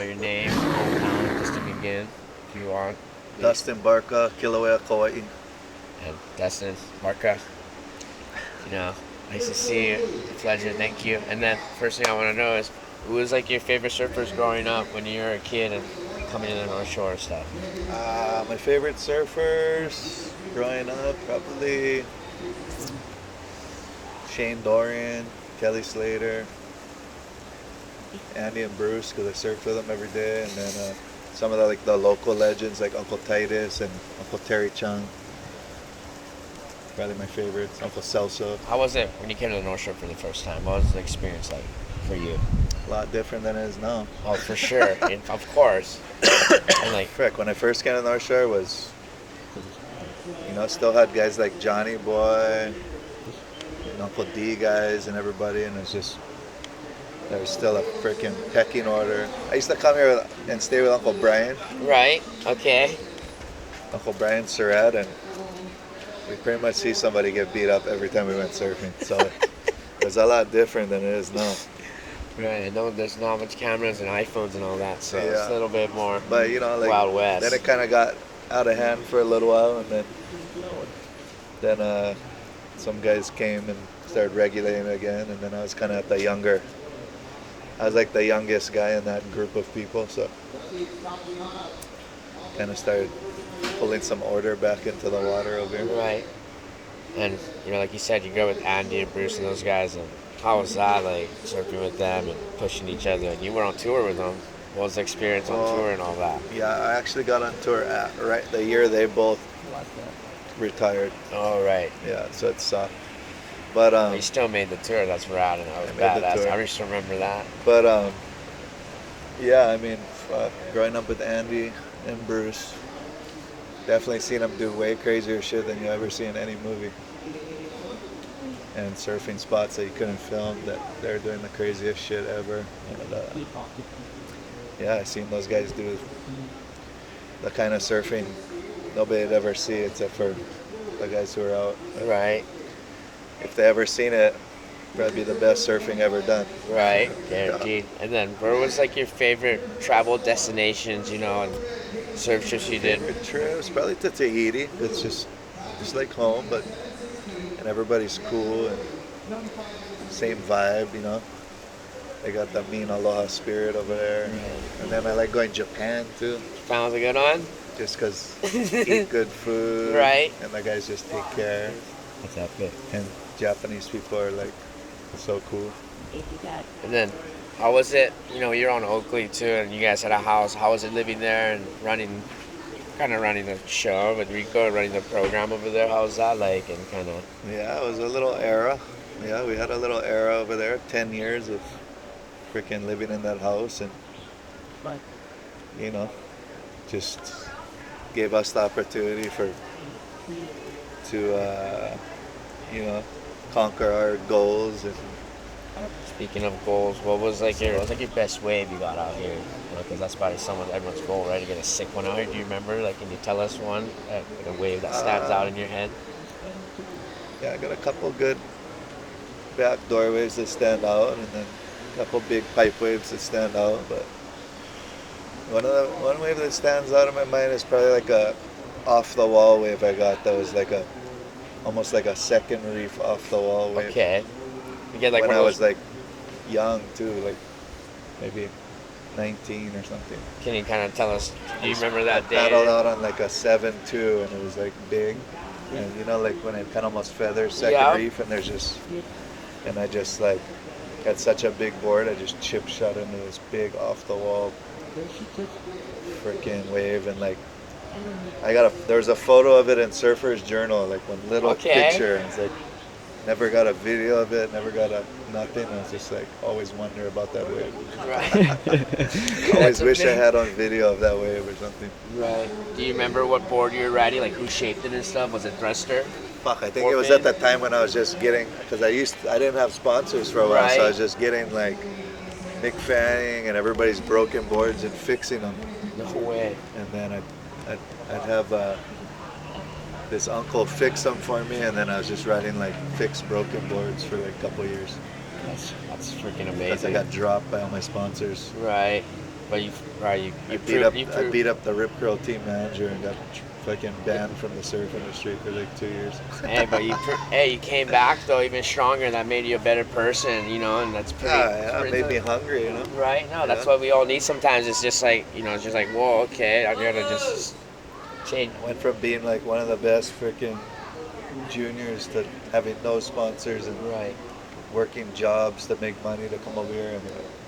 your name, hometown, just to begin, if you want. Dustin Barca, Kilauea, Kauai. And Dustin Barca, nice to see you. Pleasure, thank you. And then, first thing I want to know is, who was like your favorite surfers growing up when you were a kid and coming to the North Shore stuff? My favorite surfers growing up, probably Shane Dorian, Kelly Slater, Andy and Bruce, because I surfed with them every day, and then some of the local legends like Uncle Titus and Uncle Terry Chung. Probably my favorites. Uncle Celso. How was it when you came to the North Shore for the first time? What was the experience like for you? A lot different than it is now. Oh, for sure. Of course. And Frick, when I first came to North Shore was, still had guys like Johnny Boy and Uncle D guys and everybody, and there was still a freaking pecking order. I used to come here and stay with Uncle Brian. Right, okay. Uncle Brian Surratt, and we pretty much see somebody get beat up every time we went surfing. So it was a lot different than it is now. Right, I know there's not much cameras and iPhones and all that, so it's a little bit more but, Wild West. Then it kind of got out of hand for a little while, and then some guys came and started regulating again, and then I was kind of I was like the youngest guy in that group of people, so kind of started pulling some order back into the water over here. Right. And, like you said, you go with Andy and Bruce and those guys, and how was that, like, surfing with them and pushing each other? And you were on tour with them. What was the experience on tour and all that? Yeah, I actually got on tour right the year they both retired. Oh, right. Yeah, so it sucked. But you still made the tour. That's rad, and that was badass. I just remember that. But yeah, I mean, growing up with Andy and Bruce, definitely seen them do way crazier shit than you ever see in any movie. And surfing spots that you couldn't film, that they're doing the craziest shit ever. And yeah, I seen those guys do the kind of surfing nobody'd ever see except for the guys who are out. Right. If they ever seen it, probably be the best surfing ever done. Right, guaranteed. Yeah. And then, where was like your favorite travel destinations, and surf trips you did? Favorite trips, probably to Tahiti. It's just like home, and everybody's cool and same vibe, They got the mean aloha spirit over there. Right. And then I like going to Japan too. Japan's a good one? Just because eat good food. Right. And the guys just take care. What's that bit? And Japanese people are like so cool. And then, how was it? You're on Oakley too, and you guys had a house. How was it living there and running the show with Rico, running the program over there? How was that like? And kind of. Yeah, it was a little era. Yeah, we had a little era over there. 10 years of freaking living in that house, and just gave us the opportunity to conquer our goals. And speaking of goals, what was like your best wave you got out here? Because that's probably everyone's goal, right? To get a sick one out here. Do you remember? Like, can you tell us one, like a wave that stands out in your head? Yeah, I got a couple good back door waves that stand out, and then a couple big pipe waves that stand out. But one wave that stands out in my mind is probably like a off the wall wave I got. That was like almost like a second reef off the wall wave. Okay. You get like when I was like young too, like maybe 19 or something. Can you kind of tell us? Do you remember that day? I paddled out on like a 7-2, and it was like big, and like when it kind of almost feathers second reef, and I just like had such a big board, I just chip shot into this big off the wall freaking wave, and like there was a photo of it in Surfer's Journal, like one little picture, and it's like never got a video of it, never got nothing. I was just like always wonder about that wave. Right. Always wish I had on video of that wave or something. Right. Do you remember what board you were riding? Like who shaped it and stuff? Was it Thruster? Fuck, I think it was at that time when I was just getting, because I didn't have sponsors for a while, so I was just getting like Nick Fanning and everybody's broken boards and fixing them. No way. And then I'd have this uncle fix them for me, and then I was just riding like fixed broken boards for like a couple of years. That's freaking amazing. Because I got dropped by all my sponsors. Right. But you, right? You I proved. You I proved. beat up the Rip Curl team manager and got fucking banned from the surf industry for like 2 years. Hey, but hey, you came back though even stronger. And that made you a better person, and that's pretty. Yeah, it made me hungry, Right? No, that's Yeah. what we all need sometimes. It's just like, it's just like, whoa, okay, I gotta just change. Went from being like one of the best freaking juniors to having no sponsors and Right. working jobs to make money to come over here, and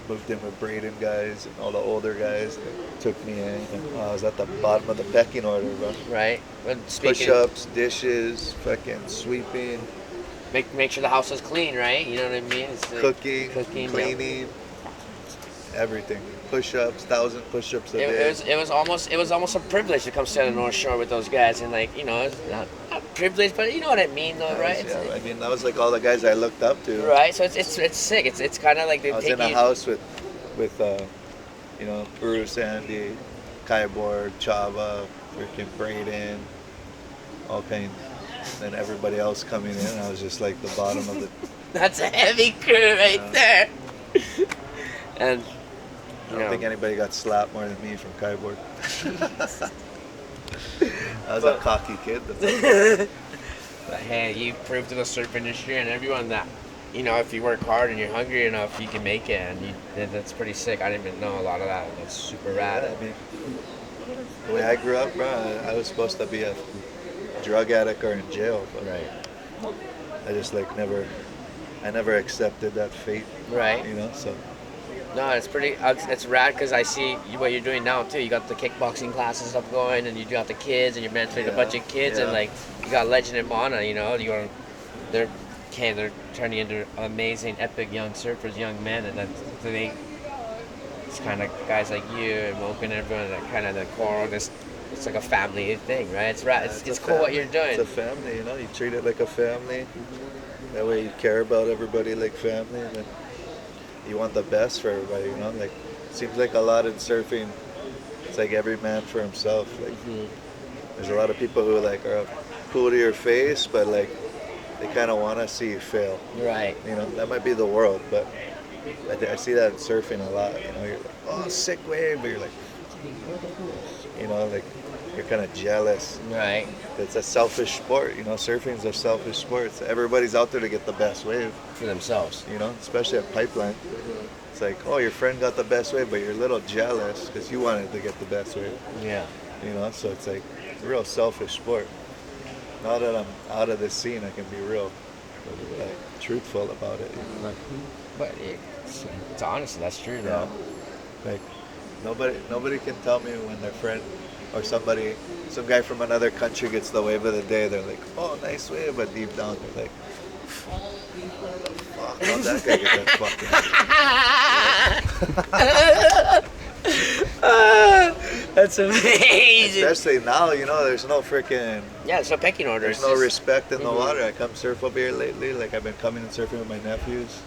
moved in with Braden guys and all the older guys that took me in. And I was at the bottom of the pecking order, bro. Right. But speaking, Push-ups, dishes, fucking sweeping, make sure the house is clean, right? You know what I mean? It's like cooking, yeah. cleaning, everything. Push-ups, 1,000 push-ups a It, day. it was almost a privilege to come stand on the North Shore with those guys, and like, it's not privilege, but you know what I mean, though, right? Yeah, I mean, that was like all the guys I looked up to. Right. So it's sick. It's kind of like they I was take in a you. house with Bruce, Andy, Kyborg, Chava, freaking Braden, all kinds, and everybody else coming in. I was just like the bottom of the. That's a heavy crew right there. And I don't think anybody got slapped more than me from Kyborg. I was a cocky kid. But hey, you proved to the surf industry and everyone that, if you work hard and you're hungry enough, you can make it, and that's pretty sick. I didn't even know a lot of that. That's super rad. I mean, the way I grew up, bro, I was supposed to be a drug addict or in jail, but Right. I just I never accepted that fate. Right. So. No, it's pretty. It's rad because I see what you're doing now too. You got the kickboxing classes up going, and you got the kids, and you're mentoring a bunch of kids, and like you got Legend and Mana. They're turning into amazing, epic young surfers, young men, and it's kind of guys like you and Woke and everyone that kind of the core. It's like a family thing, right? It's rad. It's cool what you're doing. It's a family, You treat it like a family. That way you care about everybody like family, and then you want the best for everybody, Like, seems like a lot in surfing, it's like every man for himself. Like, there's a lot of people who like are cool to your face, but like they kind of want to see you fail. Right. That might be the world, but I see that in surfing a lot. You're like, oh, sick wave, but you're like, like you're kind of jealous. Right. It's a selfish sport, Surfing's a selfish sport. So everybody's out there to get the best wave For themselves. Especially at Pipeline. It's like, oh, your friend got the best wave, but you're a little jealous because you wanted to get the best wave. Yeah. So it's like a real selfish sport. Now that I'm out of this scene, I can be real, like, truthful about it. But it's honestly, that's true though. Like nobody can tell me when their friend or some guy from another country gets the wave of the day. They're like, oh, nice wave, but deep down they're like, fuck, how'd that guy get that fucking That's amazing. Especially now, there's no freaking... Yeah, it's no pecking order. There's no respect in the water. I come surf up here lately. Like, I've been coming and surfing with my nephews.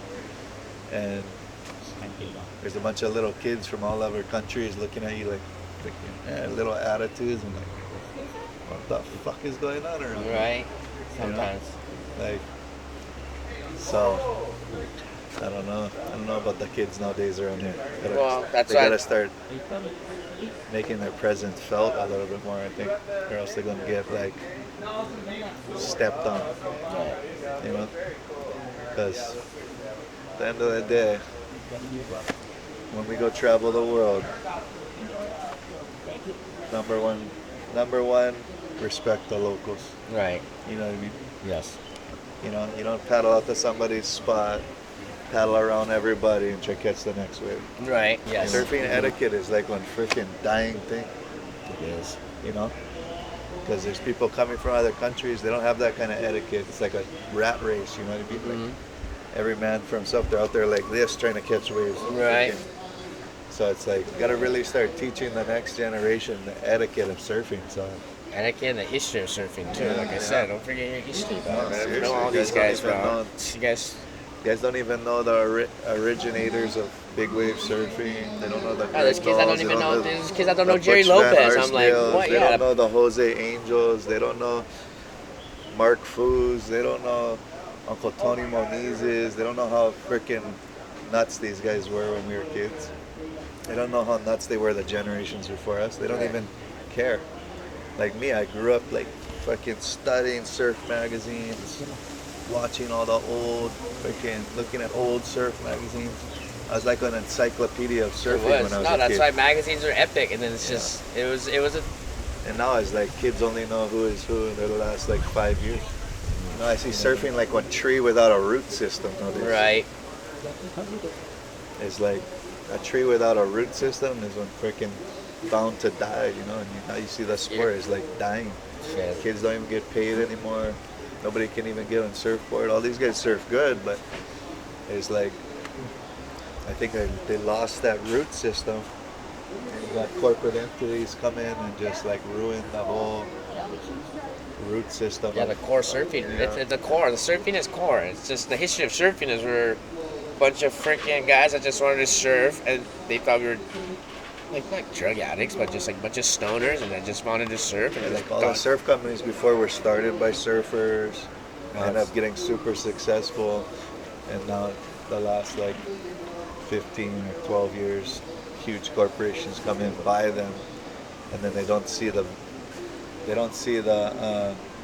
And there's a bunch of little kids from all over countries looking at you like little attitudes. And like, what the fuck is going on around here? Right. Sometimes. Like, so... I don't know about the kids nowadays around here. They gotta start making their presence felt a little bit more, I think, or else they're gonna get like stepped on. Because at the end of the day, when we go travel the world, number one, respect the locals. Right. You know what I mean? Yes. You don't paddle out to somebody's spot, paddle around everybody and try to catch the next wave. Right. Yes. Surfing etiquette is like one freaking dying thing. It is. Because there's people coming from other countries, they don't have that kind of etiquette. It's like a rat race, you know what I mean? Mm-hmm. Like every man for himself, they're out there like this trying to catch waves. Right. So it's like, you gotta really start teaching the next generation the etiquette of surfing. So. Etiquette and the history of surfing too. Like I said, don't forget your history, bro. Seriously, Know all these guys, bro. You guys don't even know the originators of big wave surfing. They don't know the. There's kids that don't even know. There's kids that don't know Jerry Butch Van Lopez. I'm like, Arsdales. what? They don't know the Jose Angels. They don't know Mark Foos. They don't know Uncle Tony Monizes. They don't know how freaking nuts these guys were when we were kids. They don't know how nuts they were the generations before us. They don't even care. Like me, I grew up like fucking studying surf magazines, watching all the old freaking, looking at old surf magazines. I was like an encyclopedia of surfing when I was a kid. That's why magazines are epic, and then it's just it was a And now it's like kids only know who is who in the last like 5 years. You know, I see surfing like one tree without a root system nowadays. right. It's like a tree without a root system is when freaking bound to die, you know. And now you see the sport is like dying. Shit. Kids don't even get paid anymore. Nobody can even get on surfboard. All these guys surf good, but it's like I think they lost that root system. And got corporate entities come in and just like ruin the whole root system. Yeah, the core surfing. Yeah. It's the core. The surfing is core. It's just the history of surfing is we're a bunch of freaking guys that just wanted to surf, and they thought we were like not drug addicts, but just like a bunch of stoners, and they just wanted to surf. And Like all the surf companies before were started by surfers, ended up getting super successful, and now the last like 15 or 12 years, huge corporations come in, buy them, and then they don't see the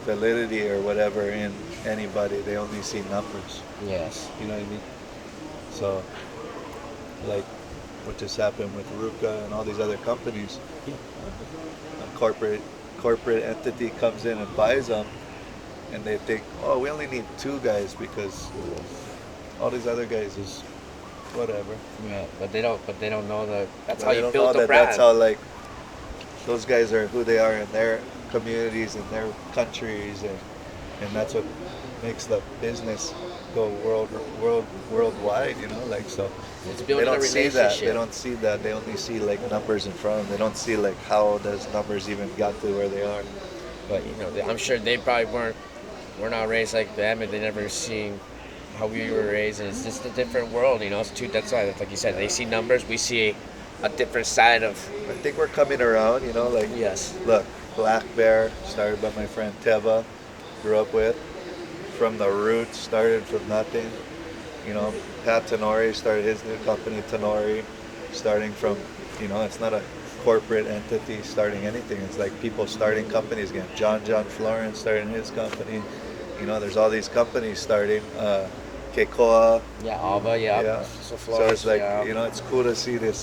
validity or whatever in anybody. They only see numbers. yes. You know what I mean? So, like what just happened with Ruka and all these other companies, a corporate entity comes in and buys them, and they think, oh, we only need 2 guys because all these other guys is whatever. Yeah, but they don't know that's But how they you don't build know the that brand. that's how like those guys are who they are in their communities and their countries, and that's what makes the business go worldwide, you know, like so. It's They building a don't see that. relationship. They don't see that. They only see like numbers in front of them. They don't see like how those numbers even got to where they are. But you know, I'm sure they probably we're not raised like them, and they never seen how we were raised. And it's just a different world, you know. That's why, like you said, they see numbers. We see a different side of. I think we're coming around, you know, like Yes. look, Blak Bear started by my friend Teva, grew up with, from the roots, started from nothing. You know, Pat Tenori started his new company, Tenori, starting from, you know, it's not a corporate entity starting anything. It's like people starting companies again. John Florence starting his company. You know, there's all these companies starting. Keikoa. Yeah, Alba. Yeah. Yeah. So, So it's like, yeah. you know, it's cool to see the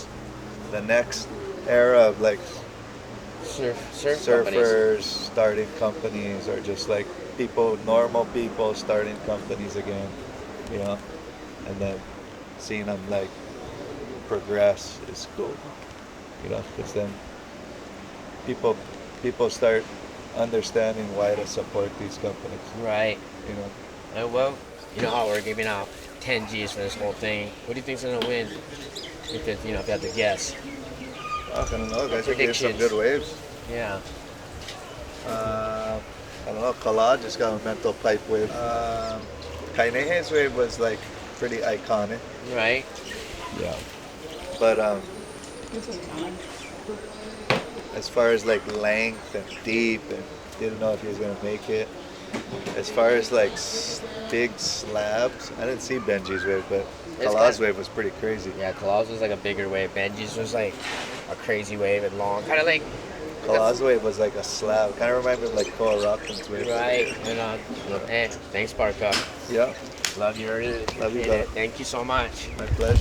next era of like surf companies. surfers starting companies, or just like normal people starting companies again, you know, and then seeing them like progress is cool, you know, because then people start understanding why to support these companies, Right. you know. And well, you know how we're giving out 10 G's for this whole thing. What do you think's gonna win? If you had to guess. I don't know, guys are getting some Predictions. good waves. Yeah. I don't know, Kala just got a mental pipe wave. Kainehe's wave was like pretty iconic, Right. yeah, but as far as like length and deep, and didn't know if he was gonna make it. As far as like big slabs, I didn't see Benji's wave, but It's Kala's kinda- wave was pretty crazy. Yeah, Claus was like a bigger wave. Benji's was like a crazy wave and long. Kind of like. Kala's wave was like a slab, kind of reminded me of like Koa Rockman's wave. Right. And hey, thanks, Barca. Yeah, Love you. Love you, Appreciate brother. it. Thank you so much. my pleasure.